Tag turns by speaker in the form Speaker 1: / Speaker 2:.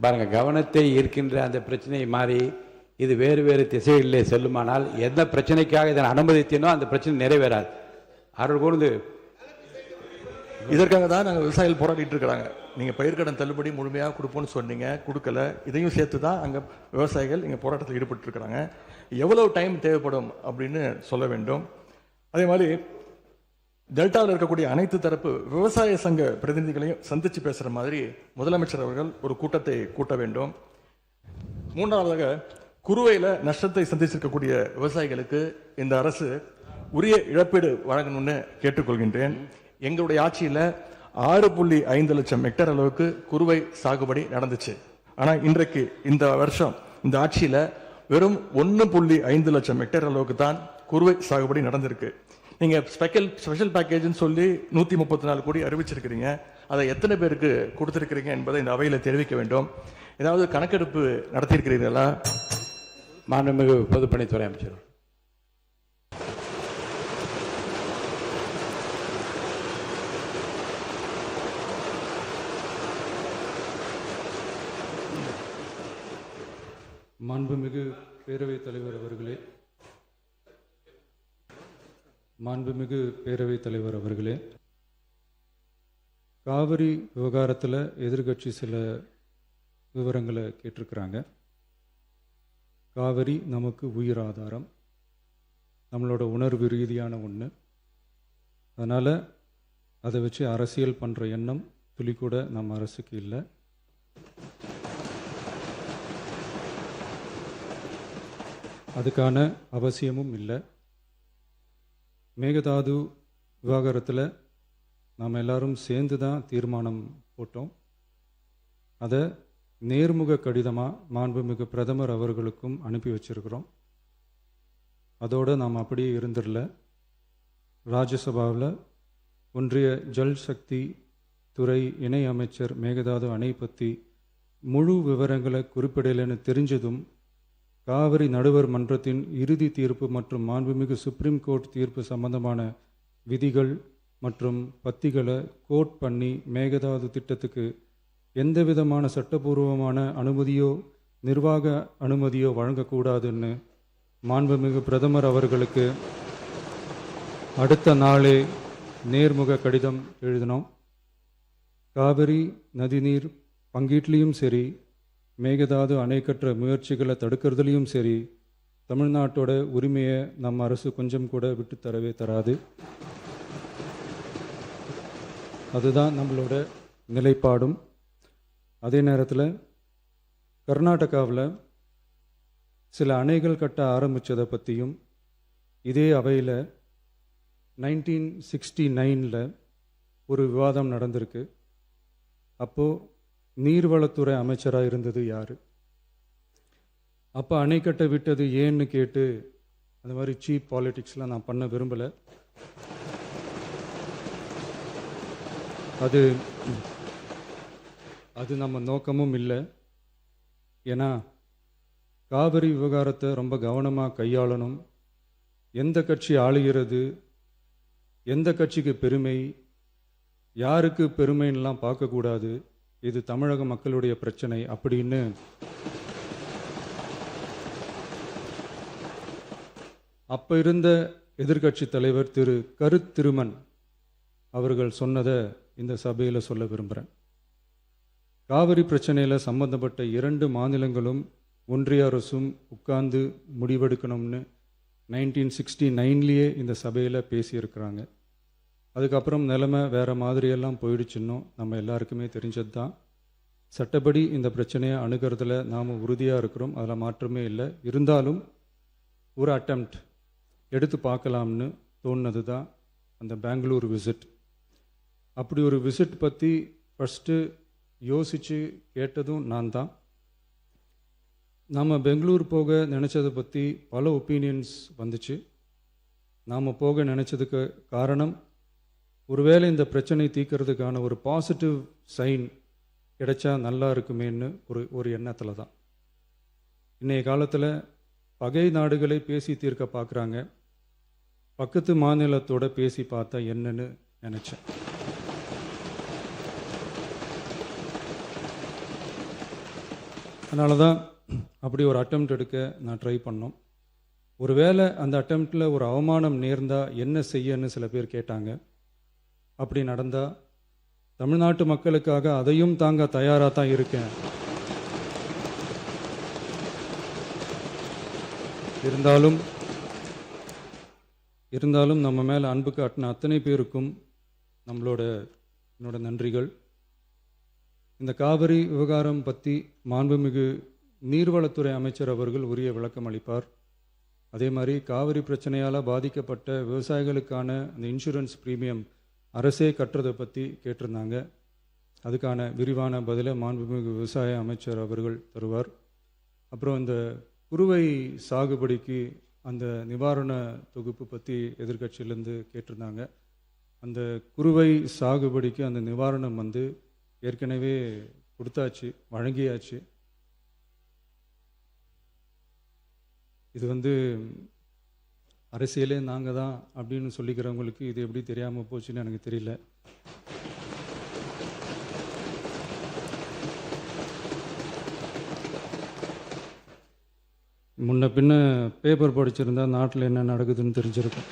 Speaker 1: பாருங்கள், கவனத்தை ஈர்க்கின்ற அந்த பிரச்சனையை மாறி இது வேறு வேறு திசைகளிலே செல்லுமானால் எந்த பிரச்சனைக்காக இதனை அனுமதித்தேனோ அந்த பிரச்சனை நிறைவேறாது. அவர்கள் கூர்ந்து
Speaker 2: இதற்காக தான் நாங்கள் விவசாயிகள் போராடிட்டு இருக்கிறாங்க. நீங்கள் பயிர்க்கடன் தள்ளுபடி முழுமையாக கொடுப்போம்னு சொன்னீங்க, கொடுக்கல. இதையும் சேர்த்து தான் அங்கே விவசாயிகள் இங்கே போராட்டத்தில் ஈடுபட்டு இருக்கிறாங்க. எவ்வளவு டைம் தேவைப்படும் அப்படின்னு சொல்ல வேண்டும். அதே மாதிரி டெல்டாவில் இருக்கக்கூடிய அனைத்து தரப்பு விவசாய சங்க பிரதிநிதிகளையும் சந்தித்து பேசுகிற மாதிரி முதலமைச்சர் அவர்கள் ஒரு கூட்டத்தை கூட்ட வேண்டும். மூன்றாவதாக, குறுவையில் நஷ்டத்தை சந்திச்சிருக்கக்கூடிய விவசாயிகளுக்கு இந்த அரசு உரிய இழப்பீடு வழங்கணும்னு கேட்டுக்கொள்கின்றேன். எங்களுடைய ஆட்சியில் 6.5 லட்சம் ஹெக்டேர் அளவுக்கு குறுவை சாகுபடி நடந்துச்சு. ஆனால் இன்றைக்கு இந்த வருஷம் இந்த ஆட்சியில் வெறும் 1.5 லட்சம் ஹெக்டேர் அளவுக்கு தான் குறுவை சாகுபடி நடந்திருக்கு. நீங்கள் ஸ்பெஷல் பேக்கேஜ்னு சொல்லி 134 கோடி அறிவிச்சிருக்கிறீங்க. அதை எத்தனை பேருக்கு கொடுத்துருக்கிறீங்க என்பதை இந்த அவையில் தெரிவிக்க வேண்டும். ஏதாவது கணக்கெடுப்பு நடத்தியிருக்கிறீர்களா?
Speaker 1: மாண்புமிகு பொதுப்பணித்துறை அமைச்சர்.
Speaker 3: மாண்புமிகு பேரவைத் தலைவர் அவர்களே, மாண்புமிகு பேரவைத் தலைவர் அவர்களே, காவிரி விவகாரத்தில் எதிர்கட்சி சில விவரங்களை கேட்டிருக்கிறாங்க. காவிரி நமக்கு உயிர் ஆதாரம், நம்மளோட உணர்வு ரீதியான ஒன்று. அதனால் அதை வச்சு அரசியல் பண்ணுற எண்ணம் துளி கூட நம்ம அரசுக்கு இல்லை. அதுக்கான அவசியமும் இல்லை. மேகதாது விவகாரத்தில் நாம் எல்லாரும் சேர்ந்து தான் தீர்மானம் போட்டோம். அதை நேர்முக கடிதமாக மாண்புமிகு பிரதமர் அவர்களுக்கும் அனுப்பி வச்சிருக்கிறோம். அதோடு நாம் அப்படியே இருந்துடல. ராஜ்யசபாவில் ஒன்றிய ஜல் சக்தி துறை இணை அமைச்சர் மேகதாது அணை பற்றி முழு விவரங்களை குறிப்பிடலைன்னு தெரிஞ்சதும் காவிரி நடுவர் மன்றத்தின் இறுதி தீர்ப்பு மற்றும் மாண்புமிகு சுப்ரீம் கோர்ட் தீர்ப்பு சம்பந்தமான விதிகள் மற்றும் பத்திகளை கோட் பண்ணி மேகதாது திட்டத்துக்கு எந்த விதமான சட்டபூர்வமான அனுமதியோ நிர்வாக அனுமதியோ வழங்கக்கூடாதுன்னு மாண்புமிகு பிரதமர் அவர்களுக்கு அடுத்த நாளே நேர்முக கடிதம் எழுதினோம். காவிரி நதிநீர் பங்கீட்லேயும் சரி, மேகதாது அணை கட்டுற முயற்சிகளை தடுக்கிறதுலையும் சரி, தமிழ்நாட்டோட உரிமையை நம்ம அரசு கொஞ்சம் கூட விட்டு தரவே தராது. அதுதான் நம்மளோட நிலைப்பாடும். அதே நேரத்தில் கர்நாடகாவில் சில அணைகள் கட்ட ஆரம்பித்ததை பற்றியும் இதே அவையில் 1969 ஒரு விவாதம் நடந்திருக்கு. அப்போது நீர்வளத்துறை அமைச்சராக இருந்தது யார்? அப்போ அணை கட்ட விட்டது ஏன்னு கேட்டு அந்த மாதிரி சீப் பாலிட்டிக்ஸ்லாம் நான் பண்ண விரும்பலை. அது நம்ம நோக்கமும் இல்லை. ஏன்னா காவிரி விவகாரத்தை ரொம்ப கவனமாக கையாளணும். எந்த கட்சி ஆளுகிறது, எந்த கட்சிக்கு பெருமை, யாருக்கு பெருமைன்னெலாம் பார்க்கக்கூடாது. இது தமிழக மக்களுடைய பிரச்சனை அப்படின்னு அப்போ இருந்த எதிர்கட்சி தலைவர் திரு திருமன் அவர்கள் சொன்னதை இந்த சபையில் சொல்ல விரும்புகிறேன். காவிரி பிரச்சனையில் சம்பந்தப்பட்ட 2 மாநிலங்களும் ஒன்றிய அரசும் உட்கார்ந்து முடிவெடுக்கணும்னு 1969 இந்த சபையில் பேசியிருக்கிறாங்க. அதுக்கப்புறம் நிலைமை வேறு மாதிரியெல்லாம் போயிடுச்சுன்னும் நம்ம எல்லாருக்குமே தெரிஞ்சது தான். சட்டப்படி இந்த பிரச்சனையை அணுகிறதுல நாம் உறுதியாக இருக்கிறோம், அதில் மாற்றமே இல்லை. இருந்தாலும் ஒரு அட்டெம்ப்ட் எடுத்து பார்க்கலாம்னு தோணுனது தான் அந்த பெங்களூர் விசிட். அப்படி ஒரு விசிட் பற்றி ஃபஸ்ட்டு யோசித்து கேட்டதும் நான் தான். நாம் பெங்களூர் போக நினச்சதை பற்றி பல ஒப்பீனியன்ஸ் வந்துச்சு. நாம் போக நினச்சதுக்கு காரணம், ஒருவேளை இந்த பிரச்சனை தீர்க்கறதுக்கான ஒரு பாசிட்டிவ் சைன் கிடைச்சா நல்லா இருக்குமேன்னு ஒரு எண்ணத்தில் தான். இன்றைய காலத்தில் பகை நாடுகளை பேசி தீர்க்க பார்க்குறாங்க, பக்கத்து மாநிலத்தோட பேசி பார்த்தா என்னன்னு நினச்சேன். அதனால தான் அப்படி ஒரு அட்டெம்ப்ட் எடுக்க நான் ட்ரை பண்ணோம். ஒருவேளை அந்த அட்டெம்ப்டில் ஒரு அவமானம் நேர்ந்தால் என்ன செய்யன்னு சில பேர் கேட்டாங்க. அப்படி நடந்தால் தமிழ்நாட்டு மக்களுக்காக அதையும் தாங்க தயாராக தான் இருக்கேன். இருந்தாலும் நம்ம மேலே அன்பு காட்டின அத்தனை பேருக்கும் என்னோட நன்றிகள். இந்த காவிரி விவகாரம் பற்றி மாண்புமிகு நீர்வளத்துறை அமைச்சர் அவர்கள் உரிய விளக்கம் அளிப்பார். அதே மாதிரி காவிரி பிரச்சனையால் பாதிக்கப்பட்ட விவசாயிகளுக்கான அந்த இன்சூரன்ஸ் ப்ரீமியம் அரசே கட்டுறதை பற்றி கேட்டிருந்தாங்க. அதுக்கான விரிவான பதிலை மாண்புமிகு விவசாய அமைச்சர் அவர்கள் தருவார். அப்புறம் இந்த குறுவை சாகுபடிக்கு அந்த நிவாரண தொகுப்பு பற்றி எதிர்க்கட்சியிலேருந்து கேட்டிருந்தாங்க. அந்த குறுவை சாகுபடிக்கு அந்த நிவாரணம் ஏற்கனவே கொடுத்தாச்சு, வழங்கியாச்சு. இது அரசியலே நாங்கள் தான் அப்படின்னு சொல்லிக்கிறவங்களுக்கு இது எப்படி தெரியாமல் போச்சுன்னு எனக்கு தெரியல. முன்ன பின்ன பேப்பர் படிச்சிருந்தா நாட்டில் என்ன நடக்குதுன்னு தெரிஞ்சிருக்கும்.